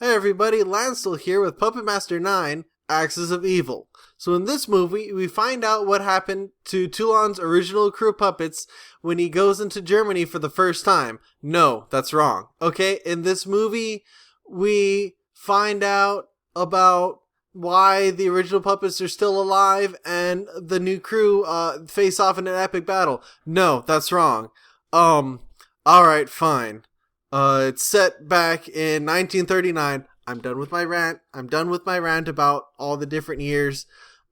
Hey everybody, Lancel here with PuppetMaster 9, Axis of Evil. So in this movie, we find out what happened to Toulon's original crew of puppets when he goes into Germany for the first time. No, that's wrong. Okay, in this movie, we find out about why the original puppets are still alive and the new crew face off in an epic battle. No, that's wrong. Alright, fine. It's set back in 1939. I'm done with my rant. I'm done with my rant about all the different years.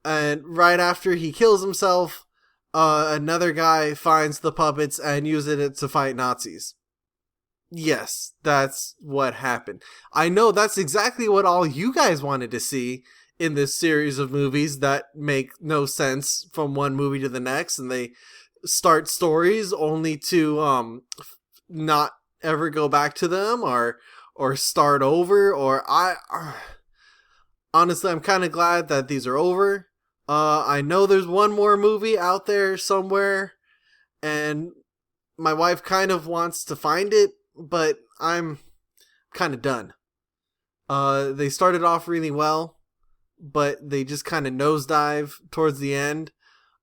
And right after he kills himself, another guy finds the puppets and uses it to fight Nazis. Yes, that's what happened. I know that's exactly what all you guys wanted to see in this series of movies that make no sense from one movie to the next, and they start stories only to not ever go back to them or start over. Honestly, I'm kind of glad that these are over. I know there's one more movie out there somewhere, and my wife kind of wants to find it, but I'm kind of done. They started off really well, but they just kind of nosedive towards the end.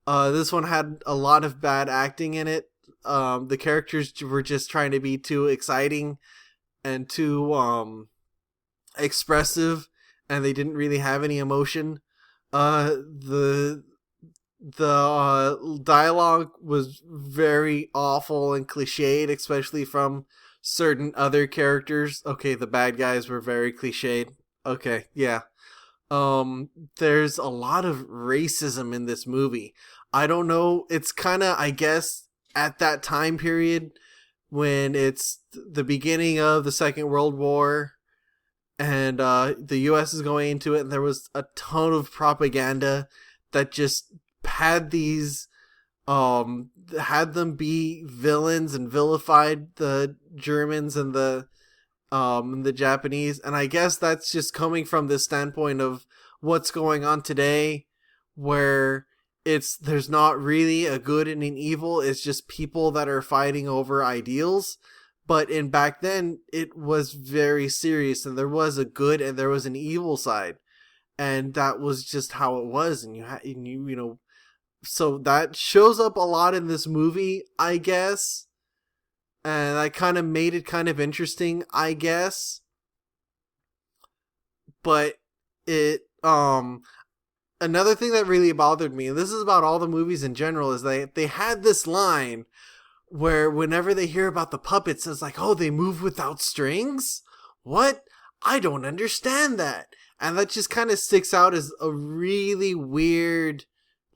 This one had a lot of bad acting in it. The characters were just trying to be too exciting and too expressive, and they didn't really have any emotion. The dialogue was very awful and cliched, especially from certain other characters. Okay, the bad guys were very cliched. Okay, yeah. There's a lot of racism in this movie. I don't know, it's kind of, I guess, at that time period when it's the beginning of the Second World War and the US is going into it, and there was a ton of propaganda that just had these had them be villains and vilified the Germans and the Japanese. And I guess that's just coming from the standpoint of what's going on today, where there's not really a good and an evil. It's just people that are fighting over ideals. But back then, it was very serious, and there was a good and there was an evil side, and that was just how it was. And you know, so that shows up a lot in this movie, I guess, and that kind of made it kind of interesting, I guess. But another thing that really bothered me, and this is about all the movies in general, is they had this line where whenever they hear about the puppets, it's like, oh, they move without strings? What? I don't understand that. And that just kind of sticks out as a really weird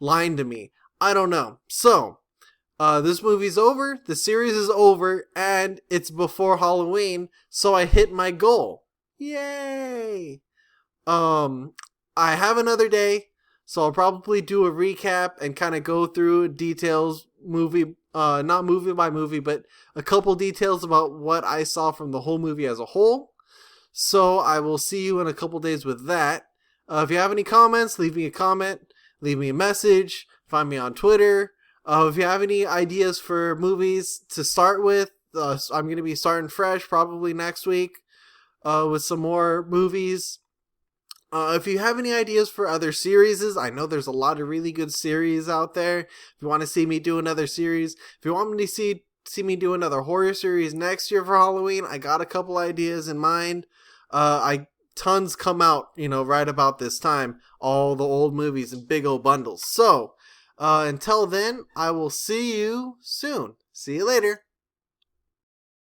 line to me. I don't know. So, this movie's over, the series is over, and it's before Halloween, so I hit my goal. Yay! I have another day, so I'll probably do a recap and kind of go through details, not movie by movie, but a couple details about what I saw from the whole movie as a whole. So I will see you in a couple days with that. If you have any comments, leave me a comment, leave me a message, find me on Twitter. If you have any ideas for movies to start with, I'm going to be starting fresh probably next week with some more movies. If you have any ideas for other series, I know there's a lot of really good series out there. If you want to see me do another series, if you want me to see me do another horror series next year for Halloween, I got a couple ideas in mind. Tons come out, right about this time. All the old movies in big old bundles. So, until then, I will see you soon. See you later.